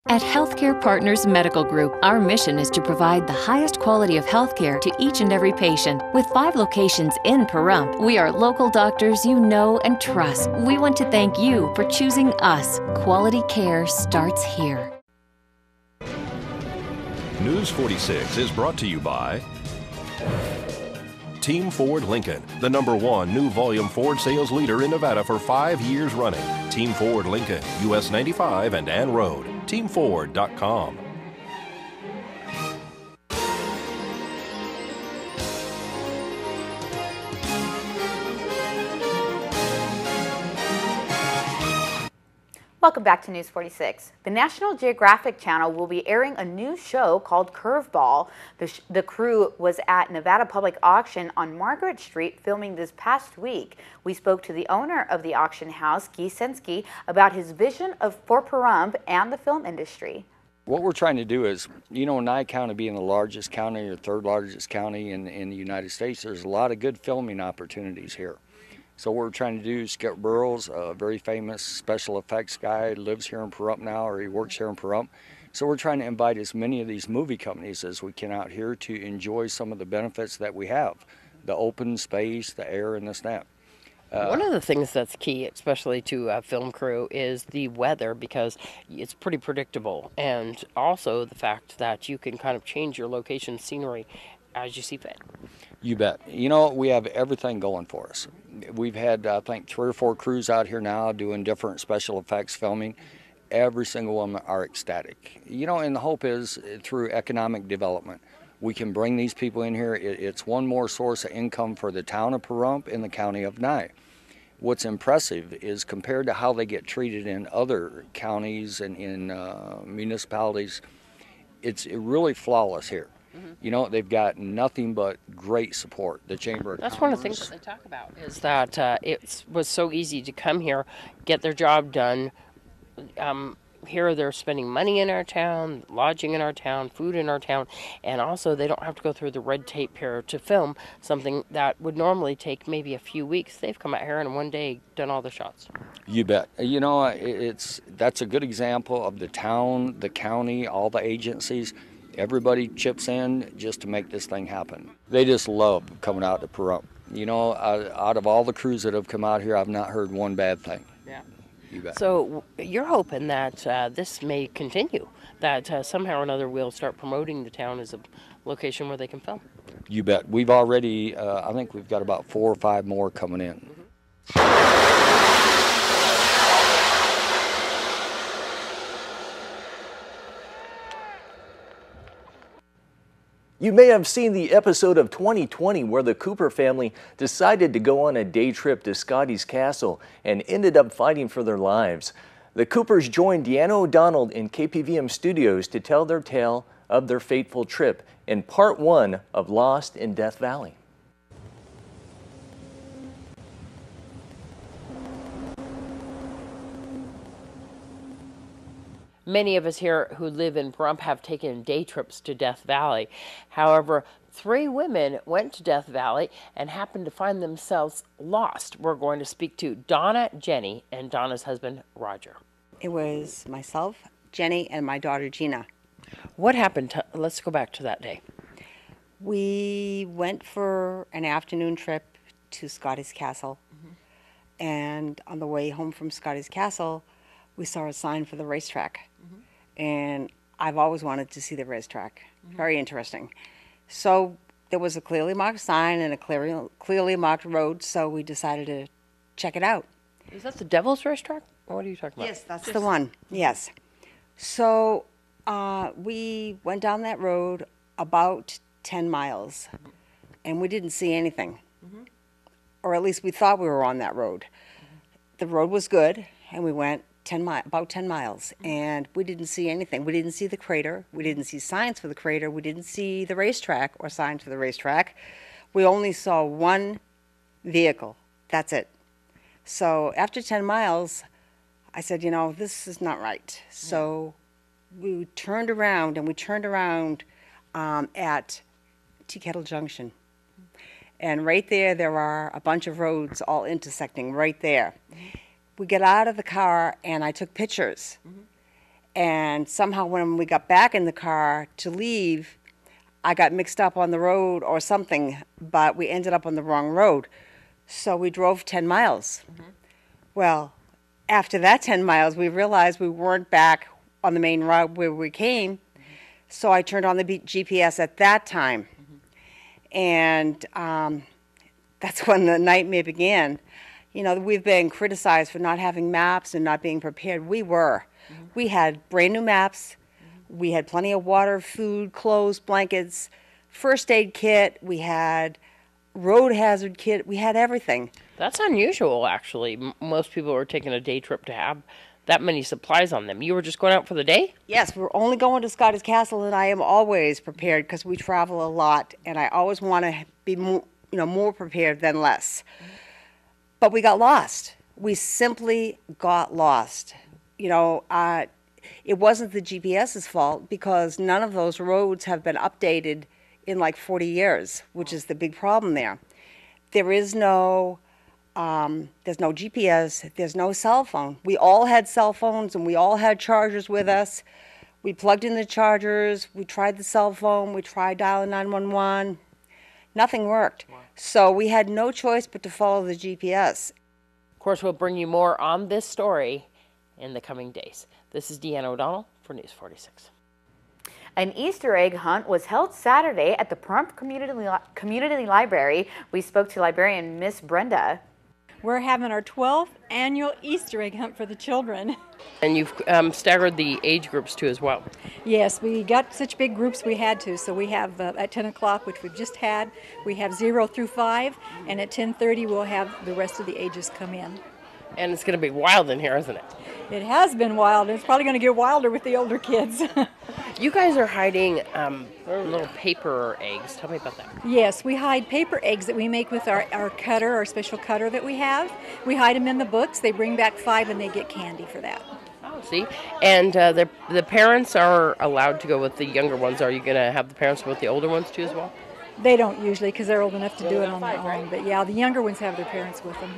At Healthcare Partners Medical Group, our mission is to provide the highest quality of healthcare to each and every patient. With 5 locations in Pahrump, we are local doctors you know and trust. We want to thank you for choosing us. Quality care starts here. News 46 is brought to you by Team Ford Lincoln, the #1 new volume Ford sales leader in Nevada for 5 years running. Team Ford Lincoln, US 95 and Ann Road. TeamFord.com. Welcome back to News 46. The National Geographic Channel will be airing a new show called Curveball. The crew was at Nevada Public Auction on Margaret Street filming this past week. We spoke to the owner of the auction house, Guy Sensky, about his vision for Pahrump and the film industry. What we're trying to do is, Nye County being the largest county or third largest county in the United States, there's a lot of good filming opportunities here. So what we're trying to do is Skip Burrows, a very famous special effects guy, lives here in Pahrump now, or he works here in Pahrump. So we're trying to invite as many of these movie companies as we can out here to enjoy some of the benefits that we have, the open space, the air, and the snap. One of the things that's key, especially to a film crew, is the weather, because it's pretty predictable, and also the fact that you can kind of change your location scenery as you see fit. You bet. We have everything going for us. We've had, I think, 3 or 4 crews out here now doing different special effects filming. Every single one are ecstatic. And the hope is through economic development, we can bring these people in here. It's one more source of income for the town of Pahrump and the county of Nye. What's impressive is compared to how they get treated in other counties and in municipalities, it's really flawless here. They've got nothing but great support. The Chamber of Commerce. That's one of the things that they talk about, is that it was so easy to come here, get their job done. Here they're spending money in our town, lodging in our town, food in our town, and also they don't have to go through the red tape here to film something that would normally take maybe a few weeks. They've come out here and in one day done all the shots. You bet. That's a good example of the town, the county, all the agencies. Everybody chips in just to make this thing happen. They just love coming out to Pahrump. Out of all the crews that have come out here, I've not heard one bad thing. Yeah. You bet. So you're hoping that this may continue, that somehow or another we'll start promoting the town as a location where they can film. You bet. We've already, I think we've got about 4 or 5 more coming in. You may have seen the episode of 2020 where the Cooper family decided to go on a day trip to Scotty's Castle and ended up fighting for their lives. The Coopers joined Deanna O'Donnell in KPVM studios to tell their tale of their fateful trip in part 1 of Lost in Death Valley. Many of us here who live in Pahrump have taken day trips to Death Valley. However, 3 women went to Death Valley and happened to find themselves lost. We're going to speak to Donna, Jenny, and Donna's husband, Roger. It was myself, Jenny, and my daughter, Gina. What happened? Let's go back to that day. We went for an afternoon trip to Scotty's Castle. And on the way home from Scotty's Castle, we saw a sign for the racetrack. And I've always wanted to see the racetrack. Very interesting. So there was a clearly marked sign and a clearly marked road, so we decided to check it out. Is that the Devil's Racetrack? What are you talking about? Yes, that's the one. Yes. So we went down that road about 10 miles, and we didn't see anything. Or at least we thought we were on that road. The road was good, and we went about 10 miles, and we didn't see anything. We didn't see the crater. We didn't see signs for the crater. We didn't see the racetrack or signs for the racetrack. We only saw one vehicle. That's it. So after 10 miles, I said, this is not right. So we turned around, and we turned around at Tea Kettle Junction. And right there are a bunch of roads all intersecting right there. We get out of the car, and I took pictures. And somehow when we got back in the car to leave, I got mixed up on the road or something, but we ended up on the wrong road. So we drove 10 miles. Well, after that 10 miles, we realized we weren't back on the main route where we came. So I turned on the GPS at that time. And that's when the nightmare began. You know, we've been criticized for not having maps and not being prepared. We were. We had brand new maps. We had plenty of water, food, clothes, blankets, first aid kit. We had road hazard kit. We had everything. That's unusual, actually. Most people are taking a day trip to have that many supplies on them. You were just going out for the day? Yes, we're only going to Scotty's Castle, and I am always prepared because we travel a lot, and I always want to be more prepared than less. But we got lost. We simply got lost. You know, it wasn't the GPS's fault because none of those roads have been updated in like 40 years, which is the big problem there. There's no GPS, there's no cell phone. We all had cell phones and we all had chargers with us. We plugged in the chargers, we tried the cell phone, we tried dialing 911. Nothing worked. Wow. So we had no choice but to follow the GPS. Of course, we'll bring you more on this story in the coming days. This is Deanna O'Donnell for News 46. An Easter egg hunt was held Saturday at the Pahrump Community Library. We spoke to librarian Miss Brenda. We're having our 12th annual Easter egg hunt for the children. And you've staggered the age groups too as well. Yes, we got such big groups we had to. So we have at 10 o'clock, which we've just had, we have 0 through 5, and at 10:30 we'll have the rest of the ages come in. And it's going to be wild in here, isn't it? It has been wild, and it's probably going to get wilder with the older kids. You guys are hiding little paper eggs. Tell me about that. Yes, we hide paper eggs that we make with our cutter, our special cutter that we have. We hide them in the books. They bring back 5 and they get candy for that. Oh, see? And the parents are allowed to go with the younger ones. Are you going to have the parents go with the older ones too as well? They don't usually because they're old enough to do it on their own. But yeah, the younger ones have their parents with them.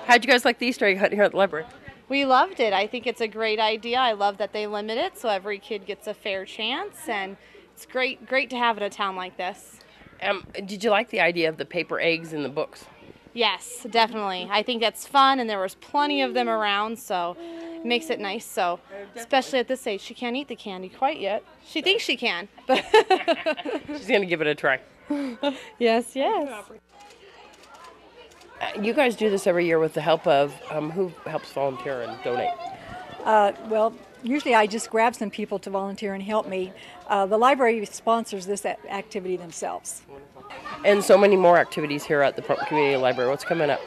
How'd you guys like the Easter egg hunt here at the library? We loved it. I think it's a great idea. I love that they limit it so every kid gets a fair chance, and it's great to have in a town like this. Did you like the idea of the paper eggs in the books? Yes, definitely. I think that's fun, and there was plenty of them around, so it makes it nice. So, especially at this age, she can't eat the candy quite yet. She thinks she can, but she's going to give it a try. Yes. You guys do this every year with the help of who helps volunteer and donate? Well, usually I just grab some people to volunteer and help me. The library sponsors this activity themselves. And so many more activities here at the Pahrump Community Library. What's coming up?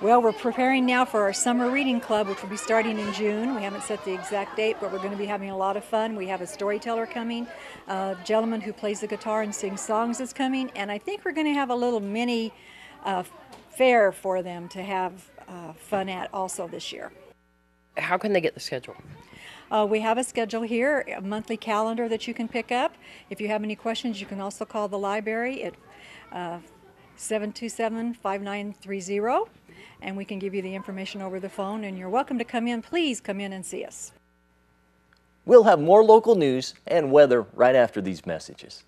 Well, we're preparing now for our summer reading club, which will be starting in June. We haven't set the exact date, but we're going to be having a lot of fun. We have a storyteller coming, a gentleman who plays the guitar and sings songs is coming, and I think we're going to have a little mini fair for them to have fun at also this year. How can they get the schedule? We have a schedule here, a monthly calendar that you can pick up. If you have any questions, you can also call the library at 727-5930, and we can give you the information over the phone, and you're welcome to come in. Please come in and see us. We'll have more local news and weather right after these messages.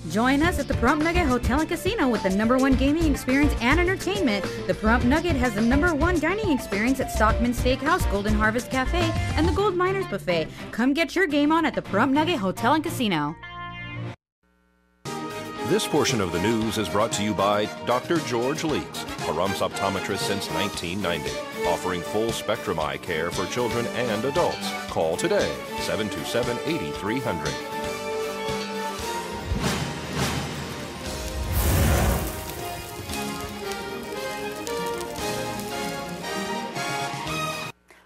Join us at the Pahrump Nugget Hotel and Casino with the #1 gaming experience and entertainment. The Pahrump Nugget has the #1 dining experience at Stockman Steakhouse, Golden Harvest Cafe, and the Gold Miners Buffet. Come get your game on at the Pahrump Nugget Hotel and Casino. This portion of the news is brought to you by Dr. George Leeks, Pahrump's optometrist since 1990, offering full spectrum eye care for children and adults. Call today, 727-8300.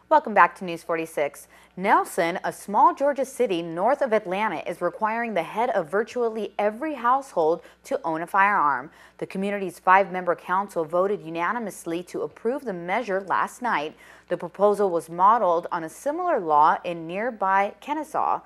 Welcome back to News 46. Nelson, a small Georgia city north of Atlanta, is requiring the head of virtually every household to own a firearm. The community's 5-member council voted unanimously to approve the measure last night. The proposal was modeled on a similar law in nearby Kennesaw.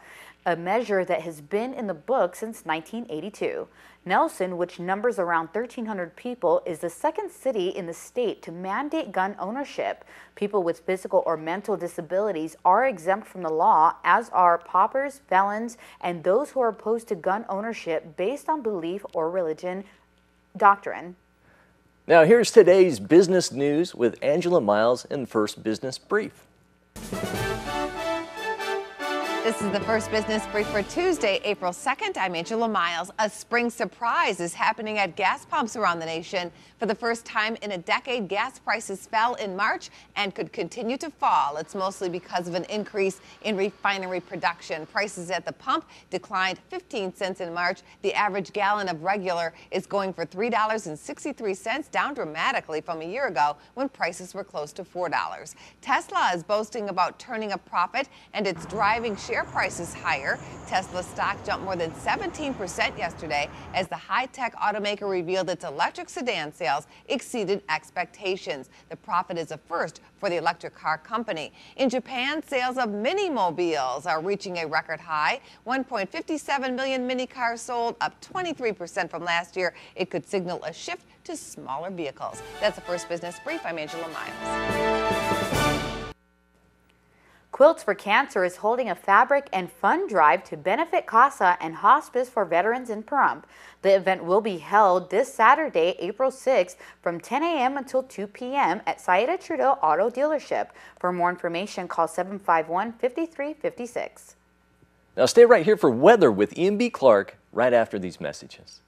a measure that has been in the book since 1982. Nelson, which numbers around 1,300 people, is the second city in the state to mandate gun ownership. People with physical or mental disabilities are exempt from the law, as are paupers, felons, and those who are opposed to gun ownership based on belief or religion doctrine. Now here's today's business news with Angela Miles in First Business Brief. This is the First Business Brief for Tuesday, April 2nd. I'm Angela Miles. A spring surprise is happening at gas pumps around the nation. For the first time in a decade, gas prices fell in March and could continue to fall. It's mostly because of an increase in refinery production. Prices at the pump declined 15 cents in March. The average gallon of regular is going for $3.63, down dramatically from a year ago when prices were close to $4. Tesla is boasting about turning a profit, and it's driving share prices higher. Tesla stock jumped more than 17% yesterday as the high-tech automaker revealed its electric sedan sales exceeded expectations. The profit is a first for the electric car company. In Japan, sales of mini-mobiles are reaching a record high. 1.57 million mini cars sold, up 23% from last year. It could signal a shift to smaller vehicles. That's the First Business Brief. I'm Angela Miles. Quilts for Cancer is holding a fabric and fun drive to benefit CASA and hospice for veterans in Pahrump. The event will be held this Saturday, April 6th from 10 a.m. until 2 p.m. at Saida Trudeau Auto Dealership. For more information, call 751-5356. Now stay right here for weather with Ian B. Clark right after these messages.